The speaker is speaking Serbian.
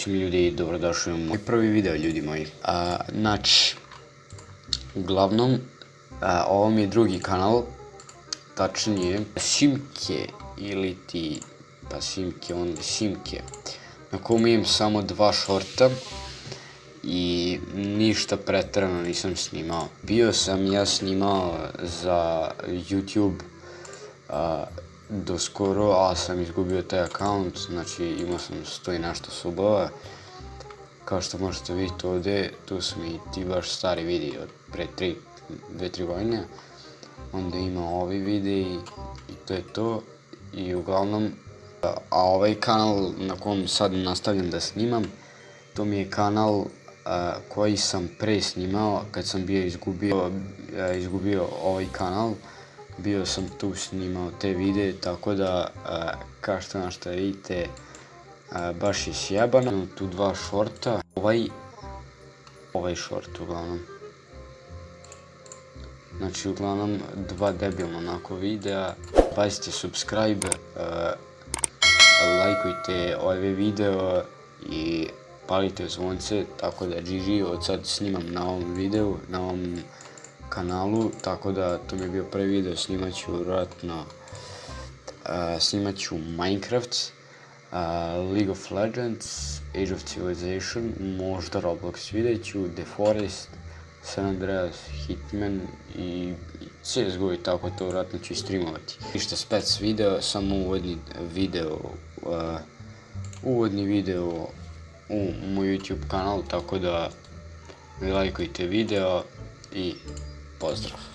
svim ljudi, dobrodošli u moj prvi video, ljudi moji. Znači, uglavnom, ovo mi je drugi kanal, tačnije Simke ili ti, pa Simke, na kojem imam samo 2 šorta i ništa pretjerano nisam snimao. Bio sam ja snimao za YouTube do skoro, ali sam izgubio taj account, znači imao sam 100 i nešto subova. Kao što možete vidjeti ovdje, tu su mi ti baš stari videi od pre 2-3 godine. Onda ima ovi videi i to je to. I uglavnom, a ovaj kanal na kojem sad nastavljam da snimam, to mi je kanal koji sam pre snimao kad sam bio izgubio ovaj kanal. Bio sam tu snimao te videe, tako da kao što vidite, baš je sjebano. Tu 2 šorta, ovaj šort uglavnom. Znači uglavnom 2 debilna onako videa. Pazite subscribe, lajkujte ovaj video i palite zvonce, tako da GG, od sad snimam na ovom videu, na ovom kanalu, tako da to mi je bio prvi video, snimat ću Minecraft, League of Legends, Age of Civilization, možda Roblox, vidjet ću The Forest, San Andreas, Hitman i CSGO i tako to vjerojatno ću i streamovati. Ništa spec video, samo uvodni video u moj YouTube kanal, tako da mi lajkujte video i pozdrav.